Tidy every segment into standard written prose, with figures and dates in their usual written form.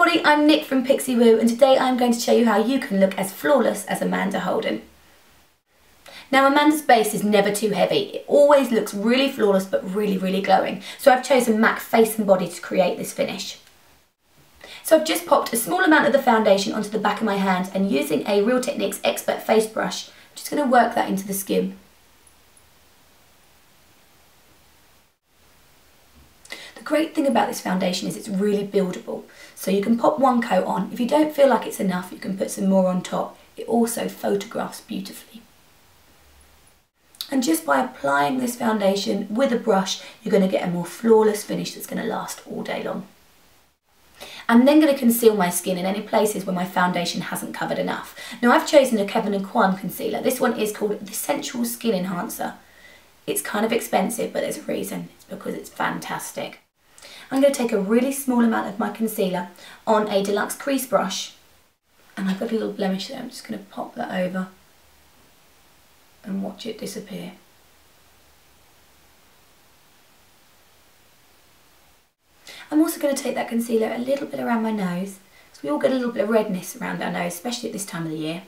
everybody, I'm Nick from PixiwooMadness and today I'm going to show you how you can look as flawless as Amanda Holden. Now Amanda's base is never too heavy, it always looks really flawless but really glowing. So I've chosen MAC Face and Body to create this finish. So I've just popped a small amount of the foundation onto the back of my hand and using a Real Techniques Expert Face Brush, I'm just going to work that into the skin. The great thing about this foundation is it's really buildable, so you can pop one coat on. If you don't feel like it's enough, you can put some more on top. It also photographs beautifully. And just by applying this foundation with a brush, you're going to get a more flawless finish that's going to last all day long. I'm then going to conceal my skin in any places where my foundation hasn't covered enough. Now I've chosen a Kevin & Kwan concealer. This one is called the Sensual Skin Enhancer. It's kind of expensive, but there's a reason. It's because it's fantastic. I'm going to take a really small amount of my concealer on a deluxe crease brush, and I've got a little blemish there. I'm just going to pop that over and watch it disappear. I'm also going to take that concealer a little bit around my nose, because we all get a little bit of redness around our nose, especially at this time of the year.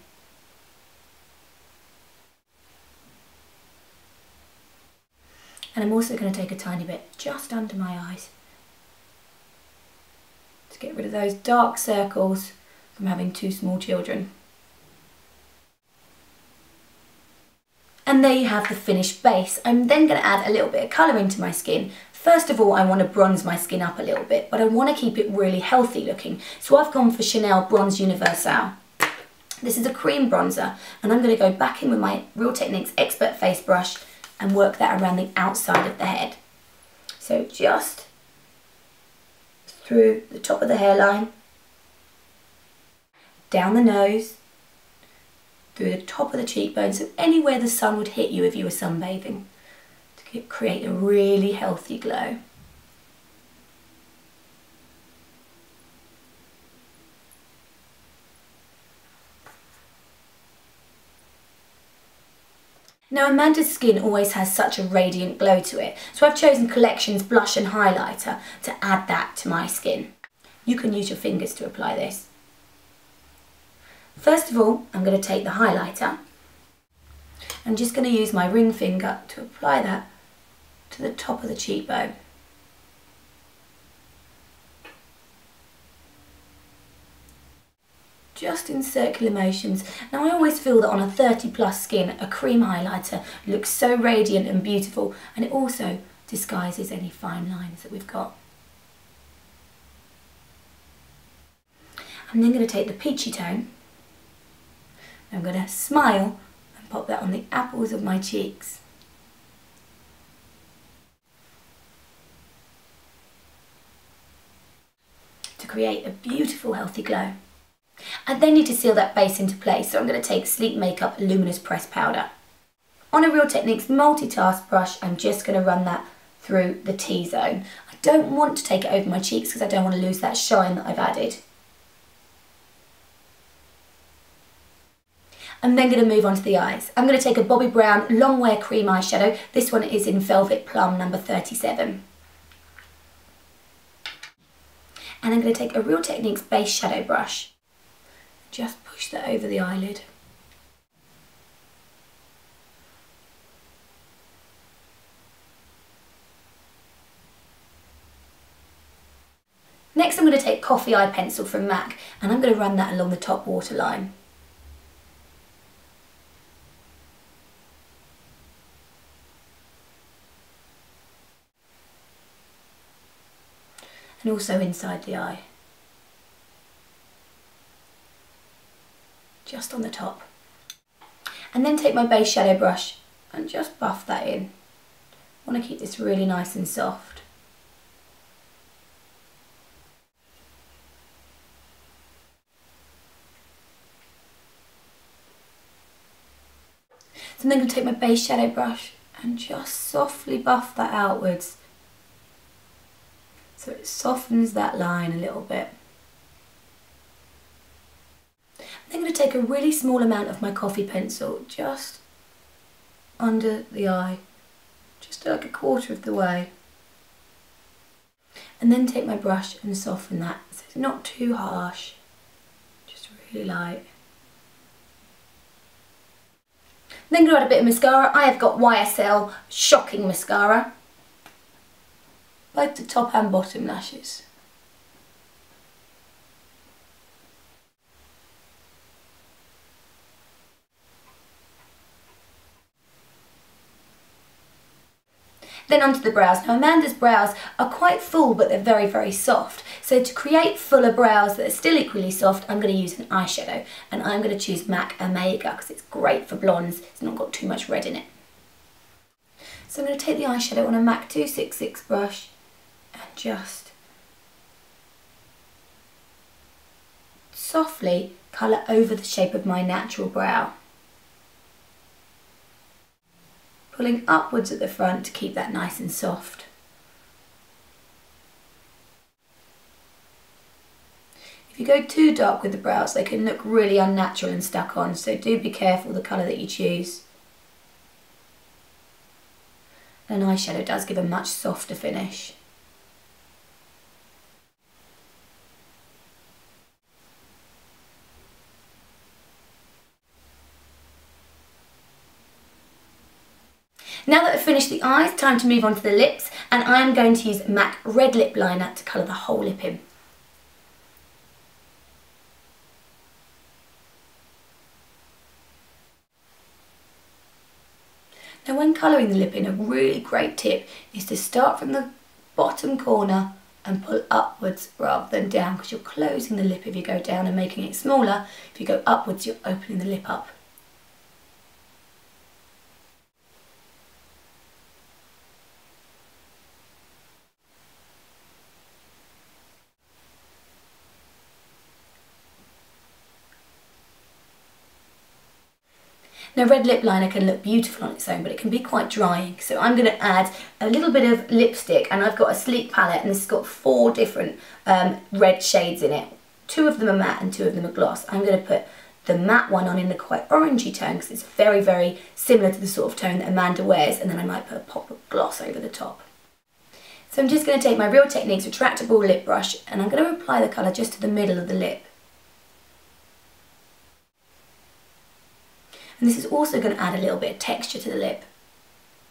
And I'm also going to take a tiny bit just under my eyes to get rid of those dark circles from having two small children. And there you have the finished base. I'm then going to add a little bit of colour into my skin. First of all, I want to bronze my skin up a little bit, but I want to keep it really healthy looking. So I've gone for Chanel Bronze Universal. This is a cream bronzer, and I'm going to go back in with my Real Techniques Expert Face Brush and work that around the outside of the head. So just through the top of the hairline, down the nose, through the top of the cheekbone, so anywhere the sun would hit you if you were sunbathing, to create a really healthy glow. Now Amanda's skin always has such a radiant glow to it, so I've chosen Collection's blush and highlighter to add that to my skin. You can use your fingers to apply this. First of all, I'm going to take the highlighter. I'm just going to use my ring finger to apply that to the top of the cheekbone. Just in circular motions. Now I always feel that on a 30+ skin, a cream highlighter looks so radiant and beautiful, and it also disguises any fine lines that we've got. I'm then going to take the peachy tone. I'm going to smile and pop that on the apples of my cheeks. To create a beautiful healthy glow. I then need to seal that base into place, so I'm going to take Sleek Makeup Luminous Press Powder. On a Real Techniques multitask brush, I'm just going to run that through the T-zone. I don't want to take it over my cheeks because I don't want to lose that shine that I've added. I'm then going to move on to the eyes. I'm going to take a Bobbi Brown Long Wear Cream eyeshadow. This one is in Velvet Plum number 37. And I'm going to take a Real Techniques base shadow brush. Just push that over the eyelid. Next I'm going to take Coffee Eye Pencil from MAC, and I'm going to run that along the top waterline. And also inside the eye. Just on the top. And then take my base shadow brush and just buff that in. I want to keep this really nice and soft. So I'm then going to take my base shadow brush and just softly buff that outwards, so it softens that line a little bit. I'm going to take a really small amount of my coffee pencil just under the eye, just like a quarter of the way. And then take my brush and soften that so it's not too harsh, just really light. Then going to add a bit of mascara. I have got YSL Shocking Mascara, both the top and bottom lashes. Then onto the brows. Now Amanda's brows are quite full, but they're very, very soft. So to create fuller brows that are still equally soft, I'm going to use an eyeshadow. And I'm going to choose MAC Omega because it's great for blondes. It's not got too much red in it. So I'm going to take the eyeshadow on a MAC 266 brush and just softly colour over the shape of my natural brow, pulling upwards at the front to keep that nice and soft. If you go too dark with the brows, they can look really unnatural and stuck on, so do be careful the colour that you choose. An eyeshadow does give a much softer finish. Now that I've finished the eyes, time to move on to the lips, and I am going to use MAC Red Lip Liner to colour the whole lip in. Now when colouring the lip in, a really great tip is to start from the bottom corner and pull upwards rather than down, because you're closing the lip if you go down and making it smaller. If you go upwards, you're opening the lip up. Now red lip liner can look beautiful on its own, but it can be quite drying. So I'm going to add a little bit of lipstick, and I've got a sleek palette, and this has got 4 different red shades in it. 2 of them are matte and 2 of them are gloss. I'm going to put the matte one on in the quite orangey tone because it's very, very similar to the sort of tone that Amanda wears, and then I might put a pop of gloss over the top. So I'm just going to take my Real Techniques retractable lip brush, and I'm going to apply the colour just to the middle of the lip. And this is also going to add a little bit of texture to the lip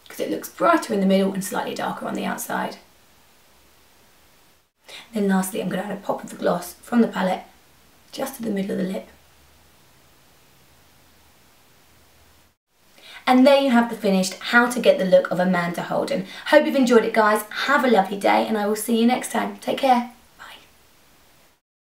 because it looks brighter in the middle and slightly darker on the outside. Then lastly, I'm going to add a pop of the gloss from the palette just to the middle of the lip. And there you have the finished How to Get the Look of Amanda Holden. Hope you've enjoyed it, guys. Have a lovely day, and I will see you next time. Take care.